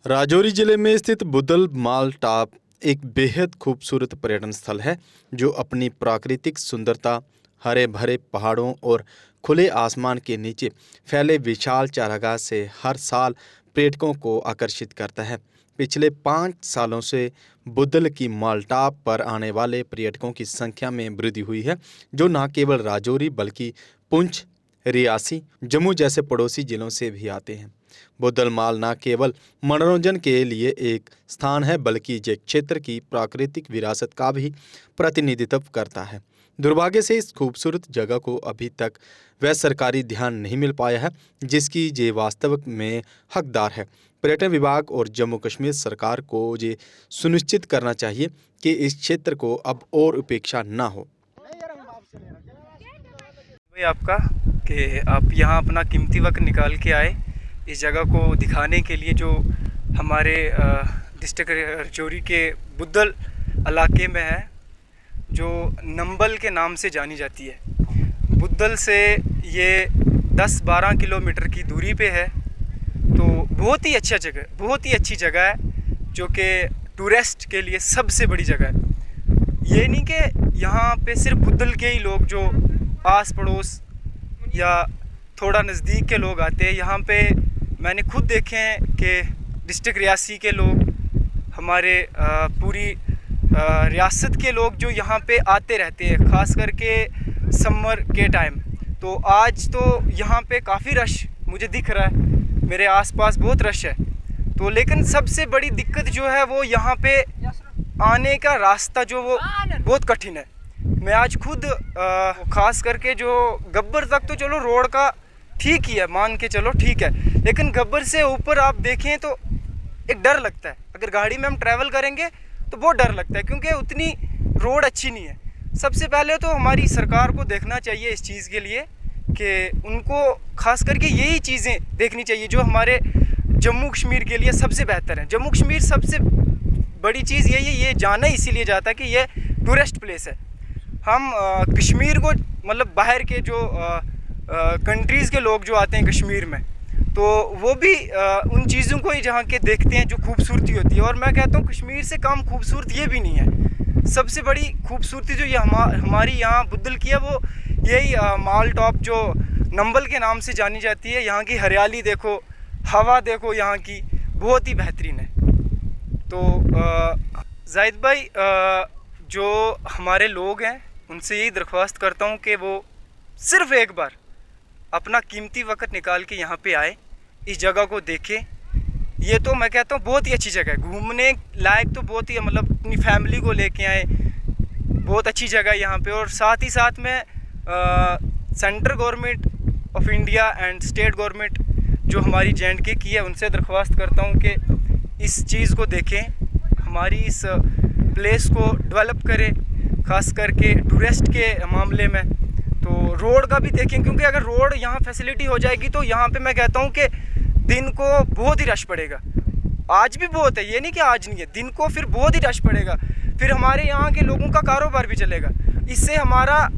राजौरी जिले में स्थित बुदल माल टॉप एक बेहद खूबसूरत पर्यटन स्थल है जो अपनी प्राकृतिक सुंदरता, हरे भरे पहाड़ों और खुले आसमान के नीचे फैले विशाल चारागाह से हर साल पर्यटकों को आकर्षित करता है। पिछले 5 सालों से बुदल की माल टॉप पर आने वाले पर्यटकों की संख्या में वृद्धि हुई है, जो न केवल राजौरी बल्कि पुंछ, रियासी, जम्मू जैसे पड़ोसी जिलों से भी आते हैं। बुदल माल न केवल मनोरंजन के लिए एक स्थान है बल्कि ये क्षेत्र की प्राकृतिक विरासत का भी प्रतिनिधित्व करता है। दुर्भाग्य से इस खूबसूरत जगह को अभी तक वह सरकारी ध्यान नहीं मिल पाया है जिसकी ये वास्तव में हकदार है। पर्यटन विभाग और जम्मू कश्मीर सरकार को ये सुनिश्चित करना चाहिए कि इस क्षेत्र को अब और उपेक्षा न हो। भाई आपका कि आप यहाँ अपना कीमती वक्त निकाल के आए इस जगह को दिखाने के लिए, जो हमारे डिस्ट्रिक्ट राजौरी के बुदल इलाके में है, जो नंबल के नाम से जानी जाती है। बुदल से ये 10-12 किलोमीटर की दूरी पे है, तो बहुत ही अच्छा जगह, बहुत ही अच्छी जगह है जो कि टूरिस्ट के लिए सबसे बड़ी जगह है। ये नहीं कि यहाँ पे सिर्फ बुदल के ही लोग, जो आस पड़ोस या थोड़ा नज़दीक के लोग आते हैं। यहाँ पे मैंने खुद देखे हैं कि डिस्ट्रिक्ट रियासी के लोग, हमारे पूरी रियासत के लोग जो यहाँ पे आते रहते हैं, ख़ास करके समर के टाइम। तो आज तो यहाँ पे काफ़ी रश मुझे दिख रहा है, मेरे आसपास बहुत रश है। तो लेकिन सबसे बड़ी दिक्कत जो है वो यहाँ पे आने का रास्ता जो वो बहुत कठिन है। मैं आज खुद ख़ास करके जो गब्बर तक तो चलो रोड का ठीक ही है, मान के चलो ठीक है, लेकिन गब्बर से ऊपर आप देखें तो एक डर लगता है। अगर गाड़ी में हम ट्रैवल करेंगे तो बहुत डर लगता है क्योंकि उतनी रोड अच्छी नहीं है। सबसे पहले तो हमारी सरकार को देखना चाहिए इस चीज़ के लिए कि उनको ख़ास करके यही चीज़ें देखनी चाहिए जो हमारे जम्मू कश्मीर के लिए सबसे बेहतर है। जम्मू कश्मीर सबसे बड़ी चीज़ यही है, ये जाना इसीलिए जाता है कि ये टूरिस्ट प्लेस है। हम कश्मीर को मतलब बाहर के जो कंट्रीज़ के लोग जो आते हैं कश्मीर में, तो वो भी उन चीज़ों को ही जहाँ के देखते हैं जो खूबसूरती होती है। और मैं कहता हूँ कश्मीर से कम खूबसूरत ये भी नहीं है। सबसे बड़ी खूबसूरती जो ये हमारी यहाँ बुदल की है वो यही माल टॉप जो नंबल के नाम से जानी जाती है। यहाँ की हरियाली देखो, हवा देखो, यहाँ की बहुत ही बेहतरीन है। तो जाहिद भाई, जो हमारे लोग हैं उनसे यही दरख्वास्त करता हूँ कि वो सिर्फ़ एक बार अपना कीमती वक्त निकाल के यहाँ पे आए, इस जगह को देखें। ये तो मैं कहता हूँ बहुत ही अच्छी जगह है, घूमने लायक तो बहुत ही, मतलब अपनी फैमिली को लेके आए, बहुत अच्छी जगह है यहाँ पे। और साथ ही साथ में central government of India and state government जो हमारी JNK की है, उनसे दरख्वास्त करता हूँ कि इस चीज़ को देखें, हमारी इस प्लेस को डेवलप करें, ख़ास करके टूरिस्ट के मामले में। तो रोड का भी देखें, क्योंकि अगर रोड यहाँ फैसिलिटी हो जाएगी तो यहाँ पे मैं कहता हूँ कि दिन को बहुत ही रश पड़ेगा। आज भी बहुत है, ये नहीं कि आज नहीं है, दिन को फिर बहुत ही रश पड़ेगा, फिर हमारे यहाँ के लोगों का कारोबार भी चलेगा। इससे हमारा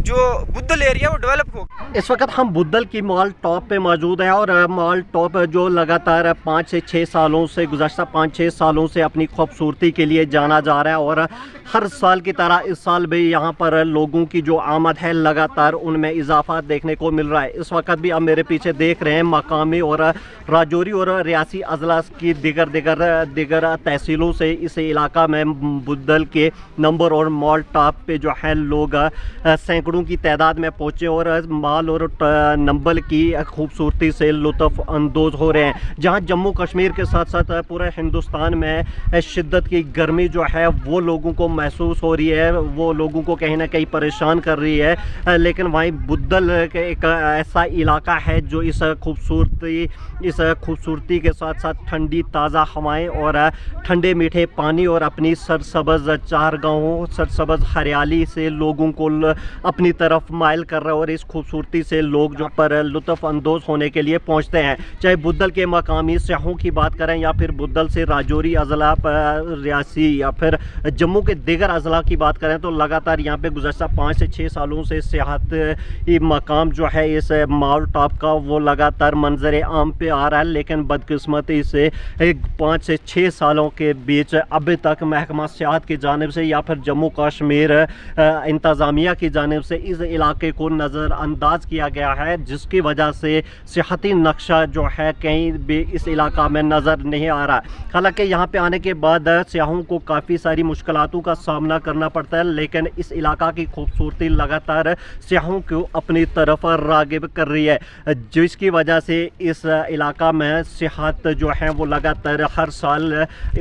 जो बुदल एरिया वो डेवलप होगा। इस वक्त हम बुदल की माल टॉप पे मौजूद हैं और माल टॉप जो लगातार 5 से 6 सालों से, गुज़श्ता 5-6 सालों से अपनी खूबसूरती के लिए जाना जा रहा है। और हर साल की तरह इस साल भी यहाँ पर लोगों की जो आमद है लगातार उनमें इजाफा देखने को मिल रहा है। इस वक्त भी आप मेरे पीछे देख रहे हैं मकामी और राजौरी और रियासी अजला की दिगर तहसीलों से इस इलाका में बुदल के नंबर और माल टॉप पे जो है लोग सैकड़ों की तादाद में पहुँचे और माल और नंबल की खूबसूरती से लुत्फ़ अंदोज़ हो रहे हैं। जहाँ जम्मू कश्मीर के साथ साथ पूरे हिंदुस्तान में शिद्दत की गर्मी जो है वो लोगों को महसूस हो रही है, वो लोगों को कहीं ना कहीं परेशान कर रही है। लेकिन वहीं बुदल एक ऐसा इलाका है जो इस खूबसूरती के साथ साथ ठंडी ताज़ा हवाएं और ठंडे मीठे पानी और अपनी सरसब्ज़ चारगाहों, सरसब्ज़ हरियाली से लोगों को अपनी अपनी तरफ माइल कर रहे हैं और इस खूबसूरती से लोग जो पर लुत्फ़ अंदोज़ होने के लिए पहुँचते हैं। चाहे बुद्धल के मकामी सयाहों की बात करें या फिर बुद्धल से राजौरी अज़ला रियासी या फिर जम्मू के दीगर अज़ला की बात करें तो लगातार यहाँ पे गुज़श्ता 5 से 6 सालों से सियाहती मकाम जो है इस माल टॉप का वो लगातार मंजर आम पे आ रहा है। लेकिन बदकिस्मती से 5 से 6 सालों के बीच अभी तक महकमा सियाहत की जानिब से या फिर जम्मू कश्मीर इंतज़ामिया की जानिब से इस इलाके को नज़रअंदाज किया गया है, जिसकी वजह से सियाहती नक्शा जो है कहीं भी इस इलाका में नज़र नहीं आ रहा। हालांकि यहाँ पे आने के बाद सियाहों को काफ़ी सारी मुश्किलातों का सामना करना पड़ता है, लेकिन इस इलाका की खूबसूरती लगातार सियाहों को अपनी तरफ राग़िब कर रही है, जिसकी वजह से इस इलाका में सियाहत जो है वो लगातार हर साल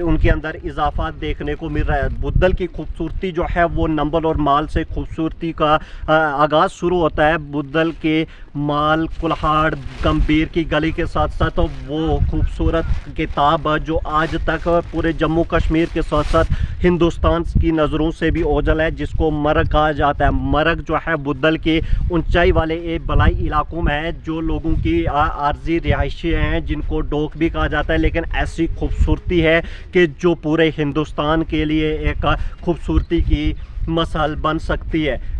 उनके अंदर इजाफा देखने को मिल रहा है। बुद्धल की खूबसूरती जो है वो नंबल और माल से खूबसूरती का आगाज़ शुरू होता है। बुद्धल के माल, कुल्हाड़, गंभीर की गली के साथ साथ वो खूबसूरत किताब जो आज तक पूरे जम्मू कश्मीर के साथ साथ हिंदुस्तान की नज़रों से भी ओझल है, जिसको मरग कहा जाता है। मरग जो है बुद्धल के ऊंचाई वाले बलाई इलाकों में है, जो लोगों की आर्जी रिहायशी हैं, जिनको डोक भी कहा जाता है। लेकिन ऐसी खूबसूरती है कि जो पूरे हिंदुस्तान के लिए एक खूबसूरती की मसाल बन सकती है।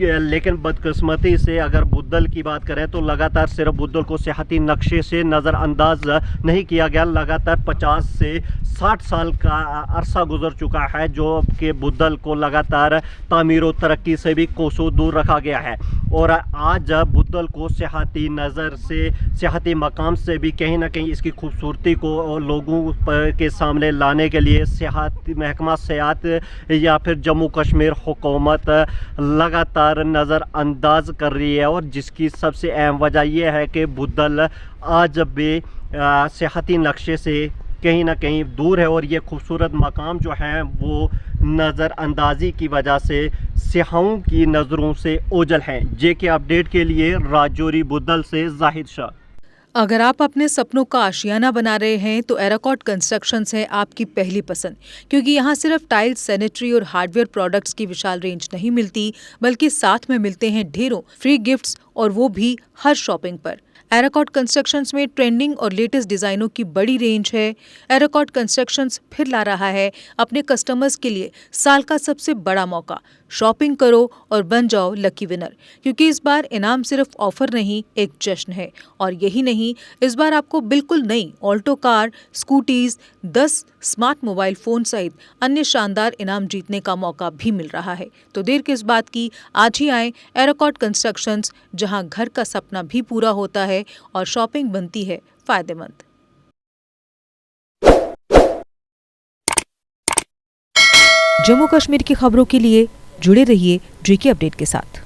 लेकिन बदकिस्मती से अगर बुद्धल की बात करें तो लगातार सिर्फ बुद्धल को सियाहती नक्शे से नज़रअंदाज नहीं किया गया। लगातार 50 से 60 साल का अरसा गुजर चुका है जो कि बुद्धल को लगातार तामीर व तरक्की से भी कोसों दूर रखा गया है। और आज बुद्धल को सियाहती नज़र से, सियाहती मकाम से भी कहीं ना कहीं इसकी खूबसूरती को लोगों के सामने लाने के लिए सियाहती महकमा सियाहत या फिर जम्मू कश्मीर हुकूमत लगातार नज़रअंदाज कर रही है। और जिसकी सबसे अहम वजह यह है कि बुद्धल आज भी सियाहती नक्शे से कहीं ना कहीं दूर है और ये खूबसूरत मकाम जो है वो नज़रअंदाजी की वजह से सियाहों की नज़रों से ओझल हैं। जेके अपडेट के लिए राजौरी बुद्धल से जाहिद शाह। अगर आप अपने सपनों का आशियाना बना रहे हैं तो एराकॉट कंस्ट्रक्शंस है आपकी पहली पसंद, क्योंकि यहाँ सिर्फ टाइल्स, सैनिटरी और हार्डवेयर प्रोडक्ट्स की विशाल रेंज नहीं मिलती, बल्कि साथ में मिलते हैं ढेरों फ्री गिफ्ट्स, और वो भी हर शॉपिंग पर। एराकॉट कंस्ट्रक्शंस में ट्रेंडिंग और लेटेस्ट डिजाइनों की बड़ी रेंज है। एराकॉट कंस्ट्रक्शंस फिर ला रहा है अपने कस्टमर्स के लिए साल का सबसे बड़ा मौका। शॉपिंग करो और बन जाओ लकी विनर, क्योंकि इस बार इनाम सिर्फ ऑफर नहीं, एक जश्न है। और यही नहीं, इस बार आपको बिल्कुल नई Alto car, scooties, 10 smart mobile phone सहित अन्य शानदार इनाम जीतने का मौका भी मिल रहा है। तो देर किस बात की, आज ही आए एराकॉट कंस्ट्रक्शंस, जहां घर का सपना भी पूरा होता है और शॉपिंग बनती है फायदेमंद। जम्मू कश्मीर की खबरों के लिए जुड़े रहिए जेके अपडेट के साथ।